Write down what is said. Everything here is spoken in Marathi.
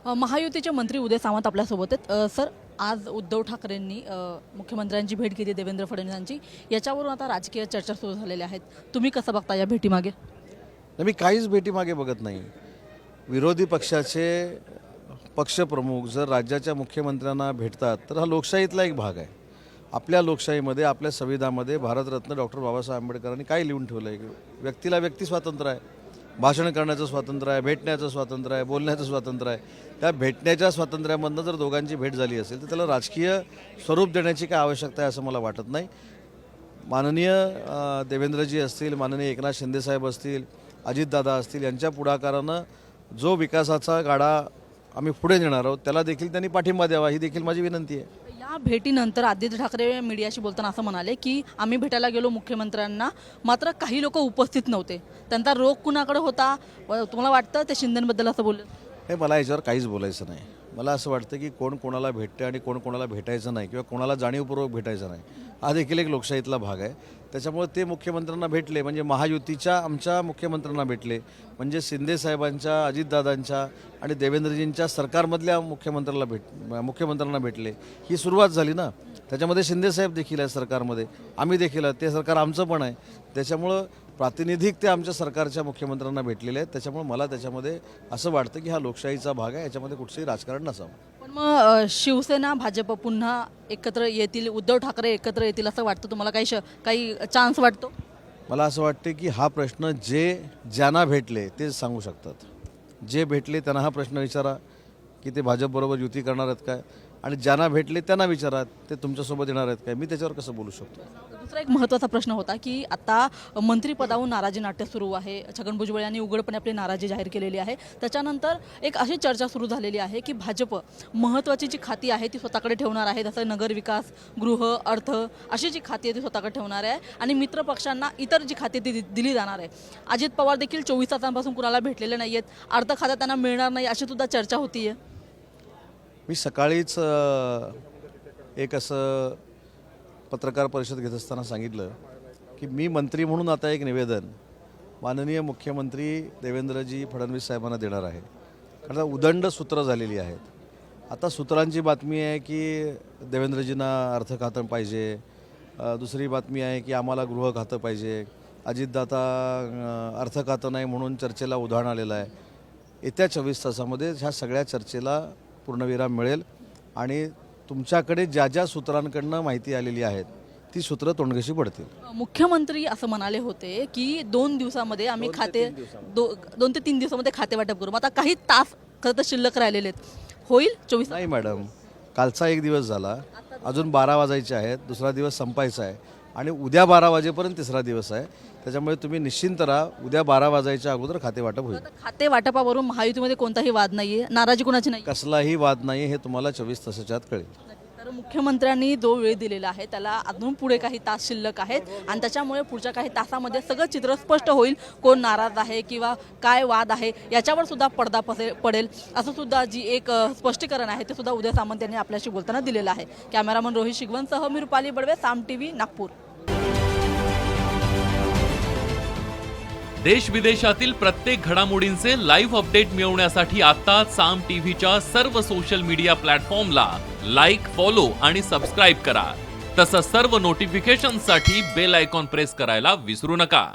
महायुतीचे मंत्री उदय सामंत आपल्यासोबत आहेत। सर, आज उद्धव ठाकरेंनी मुख्यमंत्र्यांची भेट घेतली देवेंद्र फडणवीसांची, याच्यावरून आता राजकीय चर्चा सुरू झालेल्या आहेत। तुम्ही कसं बघता या भेटीमागे? मी काहीच भेटीमागे बघत नाही। विरोधी पक्षाचे पक्षप्रमुख जर राज्याच्या मुख्यमंत्र्यांना भेटतात तर हा लोकशाहीतला एक भाग आहे। आपल्या लोकशाहीमध्ये, आपल्या संविधानामध्ये भारतरत्न डॉक्टर बाबासाहेब आंबेडकरांनी काय लिहून ठेवलं आहे की व्यक्तीला व्यक्ती स्वातंत्र्य आहे, भाषण करण्याचं स्वातंत्र्य आहे, भेटण्याचं स्वातंत्र्य आहे, बोलण्याचं स्वातंत्र्य आहे। त्या भेटण्याच्या स्वातंत्र्यामधनं जर दोघांची भेट झाली असेल तर त्याला राजकीय स्वरूप देण्याची काय आवश्यकता आहे असं मला वाटत नाही। माननीय देवेंद्रजी असतील, माननीय एकनाथ शिंदेसाहेब असतील, अजितदादा असतील, यांच्या पुढाकारानं जो विकासाचा गाडा आम्ही पुढे नेणार आहोत त्याला देखील त्यांनी पाठिंबा द्यावा, ही देखील माझी विनंती आहे। या भेटीनंतर आदित्य ठाकरे मीडियाशी बोलताना असं म्हणाले की आम्ही भेटायला गेलो मुख्यमंत्र्यांना, मात्र काही लोक उपस्थित नव्हते, त्यांचा रोग कुणाकडे होता? तुम्हाला वाटतं ते शिंदेबद्दल असं बोलले? हे मला याच्यावर काहीच बोलायचं नाही। मला असं वाटतं की कोण कोणाला भेटते आणि कोण कोणाला भेटायचं नाही किंवा कोणाला जाणीवपूर्वक भेटायचं नाही, हा देखील एक लोकशाहीतला भाग आहे। त्याच्यामुळे ते मुख्यमंत्र्यांना भेटले म्हणजे महायुतीच्या आमच्या मुख्यमंत्र्यांना भेटले म्हणजे शिंदेसाहेबांच्या, अजितदादांच्या आणि देवेंद्रजींच्या सरकारमधल्या मुख्यमंत्र्यांना भेटले, ही सुरुवात झाली ना। त्याच्यामध्ये शिंदेसाहेब देखील आहे सरकारमध्ये, आम्ही देखील आहे, ते सरकार आमचं पण आहे। त्याच्यामुळं प्रातिनिधिक ते आमच्या सरकारच्या मुख्यमंत्र्यांना भेटलेले आहेत। त्याच्यामुळे मला त्याच्यामध्ये असं वाटतं की हा लोकशाहीचा भाग आहे, याच्यामध्ये कुठचंही राजकारण नसावं। पण मग शिवसेना भाजप पुन्हा एकत्र येतील, उद्धव ठाकरे एकत्र येतील असं वाटतं तुम्हाला? काही चान्स वाटतो? मला असं वाटतं की हा प्रश्न ज्यांना भेटले ते सांगू शकतात। जे भेटले त्यांना हा प्रश्न विचारा की ते भाजपबरोबर युती करणार आहेत काय, आणि ज्यांना भेटले त्यांना विचारा ते तुमच्यासोबत येणार आहेत काय। मी त्याच्यावर कसं बोलू शकतो? दुसरा एक महत्त्वाचा प्रश्न होता की आता मंत्रिपदावरून नाराजी नाट्य सुरू आहे। छगन भुजबळ यांनी उघडपणे आपली नाराजी जाहीर केलेली आहे। त्याच्यानंतर एक अशी चर्चा सुरू झालेली आहे की भाजप महत्त्वाची जी खाती आहे ती स्वतःकडे ठेवणार आहे, जसं नगरविकास, गृह, अर्थ अशी जी खाती आहे ती स्वतःकडे ठेवणार आहे आणि मित्र पक्षांना इतर जी खाती ती दिली जाणार आहे। अजित पवार देखील 24 तासांपासून कुणाला भेटलेले नाही आहेत, अर्थ खातं त्यांना मिळणार नाही अशी सुद्धा चर्चा होती आहे। मी सकाळीच एक असं पत्रकार परिषद घेत असताना सांगितलं की मी मंत्री म्हणून आता एक निवेदन माननीय मुख्यमंत्री देवेंद्रजी फडणवीस साहेबांना देणार आहे, कारण उदंड सूत्र झालेली आहेत। आता सूत्रांची बातमी आहे की देवेंद्रजींना अर्थ खातं पाहिजे, दुसरी बातमी आहे की आम्हाला गृह खातं पाहिजे, अजितदादा अर्थ खातं नाही म्हणून चर्चेला उधाण आलेलं आहे। येत्या 24 तासामध्ये ह्या सगळ्या चर्चेला पूर्णविराम मिळेल आणि तुमच्याकडे ज्या ज्या सूत्रांकडनं माहिती आलेली आहेत ती सूत्र तोंडघशी पडतील। मुख्यमंत्री असं म्हणाले होते की 2 दिवसामध्ये आम्ही खाते 2 ते 3 दिवसामध्ये खाते वाटप करू। आता काही तास खरं तर शिल्लक राहिलेले आहेत, होईल 24? नाही मॅडम, कालचा एक दिवस झाला, अजून 12 वाजायचे आहेत, दुसरा दिवस संपायचा आहे आणि उद्या 12 वाजेपर्यंत तिसरा दिवस आहे। त्याच्यामुळे तुम्ही निश्चिंत राहा, उद्या 12 वाजायच्या अगोदर खाते वाटप होईल। खाते वाटपावरून महायुतीमध्ये कोणताही वाद नाहीये, नाराजी कोणाची नाही, कसलाही वाद नाही, हे तुम्हाला 24 तासाच्या आत कळेल। तर मुख्यमंत्र्यांनी जो वेळ दिलेला आहे त्याला अजून पुढे काही तास शिल्लक आहेत आणि त्याच्यामुळे पुढच्या काही तासामध्ये सगळं चित्र स्पष्ट होईल, कोण नाराज आहे किंवा काय वाद आहे याच्यावर सुद्धा पडदा पडेल असं सुद्धा जी एक स्पष्टीकरण आहे ते सुद्धा उदय सामंत यांनी आपल्याशी बोलताना दिलेलं आहे। कॅमेरामन रोहित शिगवणसह मी रुपाली बडवे, साम टीव्ही, नागपूर। देश विदेशातील प्रत्येक घडामोडींचे लाईव्ह अपडेट मिळवण्यासाठी आता साम टीव्हीच्या सर्व सोशल मीडिया प्लॅटफॉर्मला लाईक, फॉलो आणि सबस्क्राईब करा। तसंच सर्व नोटिफिकेशनसाठी बेल आयकॉन प्रेस करायला विसरू नका।